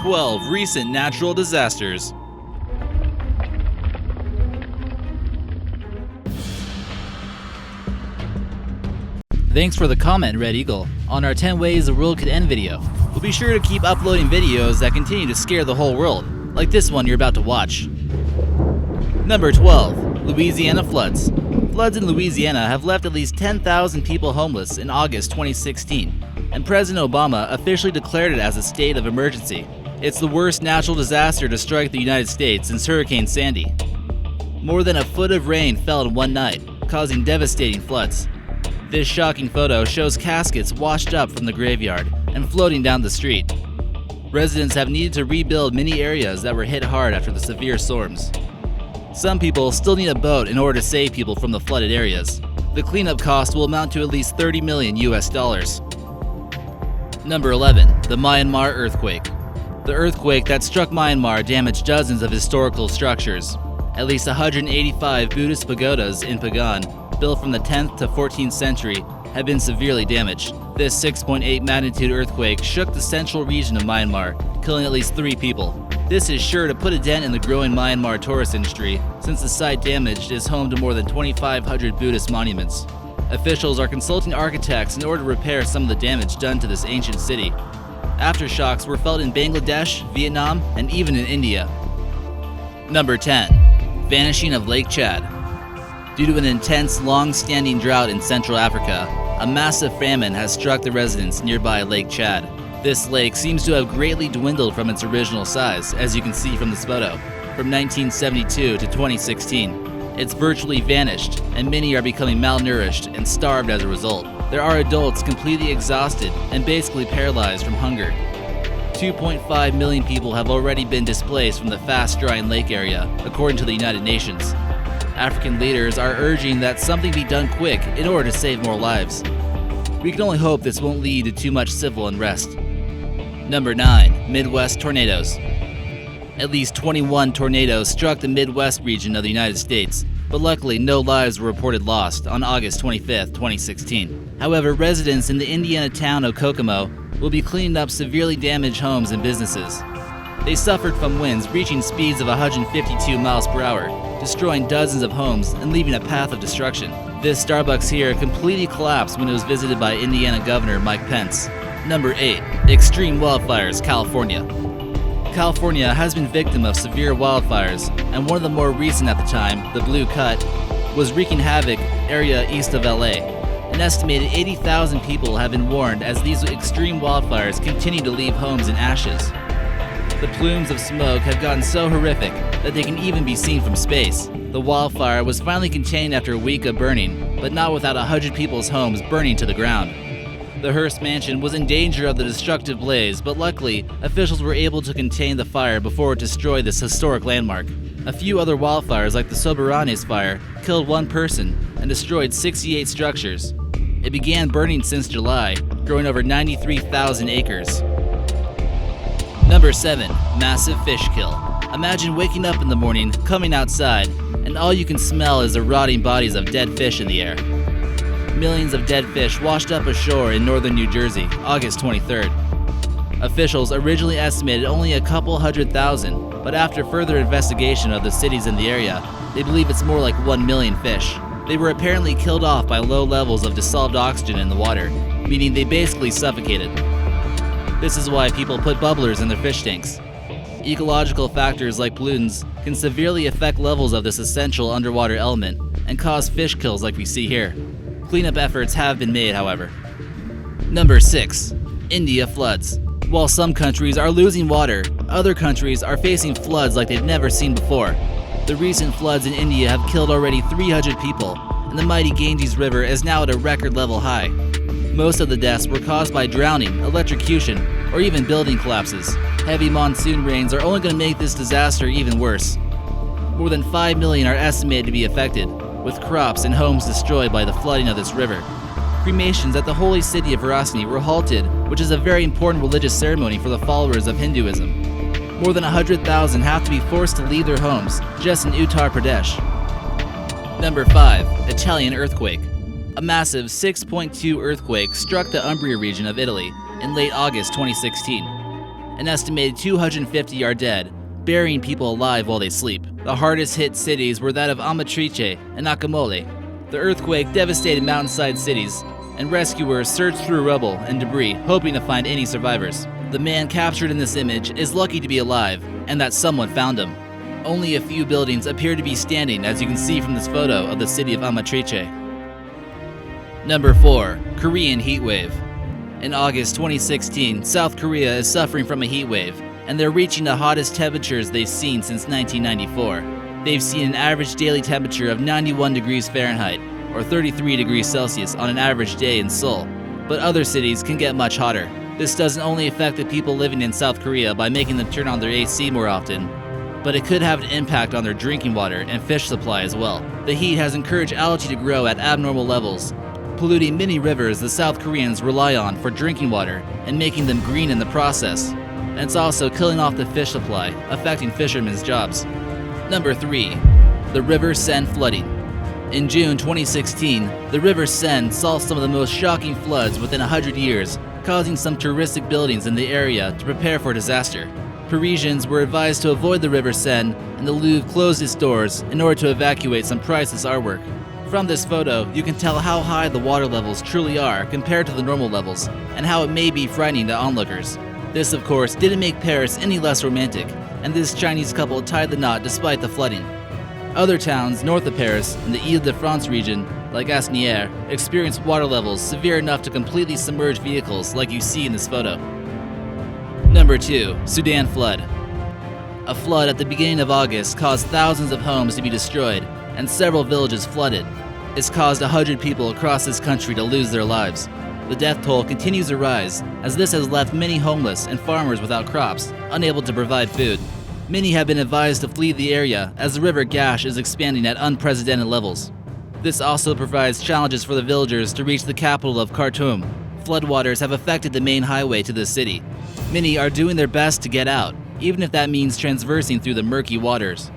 12 recent natural disasters. Thanks for the comment, Red Eagle, on our 10 Ways the World Could End video. We'll be sure to keep uploading videos that continue to scare the whole world, like this one you're about to watch. Number 12. Louisiana Floods. Floods in Louisiana have left at least 10,000 people homeless in August 2016, and President Obama officially declared it as a state of emergency. It's the worst natural disaster to strike the United States since Hurricane Sandy. More than a foot of rain fell in one night, causing devastating floods. This shocking photo shows caskets washed up from the graveyard and floating down the street. Residents have needed to rebuild many areas that were hit hard after the severe storms. Some people still need a boat in order to save people from the flooded areas. The cleanup cost will amount to at least $30 million. Number 11. The Myanmar earthquake. The earthquake that struck Myanmar damaged dozens of historical structures. At least 185 Buddhist pagodas in Pagan, built from the 10th to 14th century, have been severely damaged. This 6.8 magnitude earthquake shook the central region of Myanmar, killing at least 3 people. This is sure to put a dent in the growing Myanmar tourist industry, since the site damaged is home to more than 2,500 Buddhist monuments. Officials are consulting architects in order to repair some of the damage done to this ancient city. Aftershocks were felt in Bangladesh, Vietnam, and even in India. Number 10. Vanishing of Lake Chad. Due to an intense, long-standing drought in Central Africa, a massive famine has struck the residents nearby Lake Chad. This lake seems to have greatly dwindled from its original size, as you can see from this photo. From 1972 to 2016, it's virtually vanished, and many are becoming malnourished and starved as a result. There are adults completely exhausted and basically paralyzed from hunger. 2.5 million people have already been displaced from the fast-drying lake area, according to the United Nations. African leaders are urging that something be done quick in order to save more lives. We can only hope this won't lead to too much civil unrest. Number 9. Midwest tornadoes. At least 21 tornadoes struck the Midwest region of the United States, but luckily no lives were reported lost on August 25, 2016. However, residents in the Indiana town of Kokomo will be cleaning up severely damaged homes and businesses. They suffered from winds reaching speeds of 152 miles per hour, destroying dozens of homes and leaving a path of destruction. This Starbucks here completely collapsed when it was visited by Indiana Governor Mike Pence. Number 8. Extreme wildfires, California. California has been victim of severe wildfires, and one of the more recent at the time, the Blue Cut, was wreaking havoc area east of LA. An estimated 80,000 people have been warned as these extreme wildfires continue to leave homes in ashes. The plumes of smoke have gotten so horrific that they can even be seen from space. The wildfire was finally contained after a week of burning, but not without 100 people's homes burning to the ground. The Hearst mansion was in danger of the destructive blaze, but luckily, officials were able to contain the fire before it destroyed this historic landmark. A few other wildfires, like the Soberanes fire, killed 1 person and destroyed 68 structures. It began burning since July, growing over 93,000 acres. Number 7. Massive fish kill. Imagine waking up in the morning, coming outside, and all you can smell is the rotting bodies of dead fish in the air. Millions of dead fish washed up ashore in northern New Jersey, August 23rd. Officials originally estimated only a couple 100,000, but after further investigation of the cities in the area, they believe it's more like 1 million fish. They were apparently killed off by low levels of dissolved oxygen in the water, meaning they basically suffocated. This is why people put bubblers in their fish tanks. Ecological factors like pollutants can severely affect levels of this essential underwater element and cause fish kills like we see here. Cleanup efforts have been made, however. Number 6. India floods. While some countries are losing water, other countries are facing floods like they've never seen before. The recent floods in India have killed already 300 people, and the mighty Ganges River is now at a record level high. Most of the deaths were caused by drowning, electrocution, or even building collapses. Heavy monsoon rains are only going to make this disaster even worse. More than 5 million are estimated to be affected, with crops and homes destroyed by the flooding of this river. Cremations at the holy city of Varanasi were halted, which is a very important religious ceremony for the followers of Hinduism. More than 100,000 have to be forced to leave their homes just in Uttar Pradesh. Number 5. Italian earthquake. A massive 6.2 earthquake struck the Umbria region of Italy in late August 2016. An estimated 250 are dead, burying people alive while they sleep. The hardest hit cities were that of Amatrice and Akamole. The earthquake devastated mountainside cities, and rescuers searched through rubble and debris, hoping to find any survivors. The man captured in this image is lucky to be alive, and that someone found him. Only a few buildings appear to be standing, as you can see from this photo of the city of Amatrice. Number 4. Korean heatwave. In August 2016, South Korea is suffering from a heatwave, and they're reaching the hottest temperatures they've seen since 1994. They've seen an average daily temperature of 91 degrees Fahrenheit, or 33 degrees Celsius on an average day in Seoul, but other cities can get much hotter. This doesn't only affect the people living in South Korea by making them turn on their AC more often, but it could have an impact on their drinking water and fish supply as well. The heat has encouraged algae to grow at abnormal levels, polluting many rivers the South Koreans rely on for drinking water and making them green in the process. And it's also killing off the fish supply, affecting fishermen's jobs. Number 3. The River Seine flooding. In June 2016, the River Seine saw some of the most shocking floods within 100 years, causing some touristic buildings in the area to prepare for disaster. Parisians were advised to avoid the River Seine, and the Louvre closed its doors in order to evacuate some priceless artwork. From this photo, you can tell how high the water levels truly are compared to the normal levels, and how it may be frightening to onlookers. This, of course, didn't make Paris any less romantic, and this Chinese couple tied the knot despite the flooding. Other towns north of Paris, in the Ile-de-France region, like Asnières, experienced water levels severe enough to completely submerge vehicles like you see in this photo. Number 2. Sudan flood. A flood at the beginning of August caused thousands of homes to be destroyed, and several villages flooded. It's caused 100 people across this country to lose their lives. The death toll continues to rise, as this has left many homeless and farmers without crops, unable to provide food. Many have been advised to flee the area as the river Gash is expanding at unprecedented levels. This also provides challenges for the villagers to reach the capital of Khartoum. Floodwaters have affected the main highway to the city. Many are doing their best to get out, even if that means transversing through the murky waters.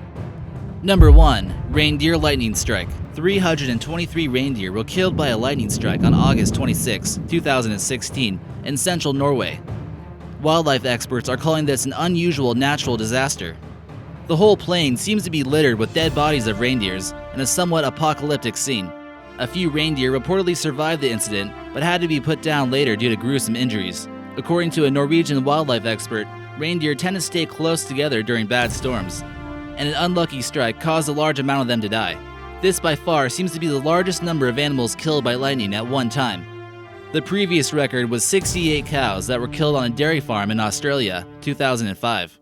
Number 1. Reindeer lightning strike. 323 reindeer were killed by a lightning strike on August 26, 2016, in central Norway. Wildlife experts are calling this an unusual natural disaster. The whole plain seems to be littered with dead bodies of reindeers and a somewhat apocalyptic scene. A few reindeer reportedly survived the incident, but had to be put down later due to gruesome injuries. According to a Norwegian wildlife expert, reindeer tend to stay close together during bad storms, and an unlucky strike caused a large amount of them to die. This by far seems to be the largest number of animals killed by lightning at one time. The previous record was 68 cows that were killed on a dairy farm in Australia, 2005.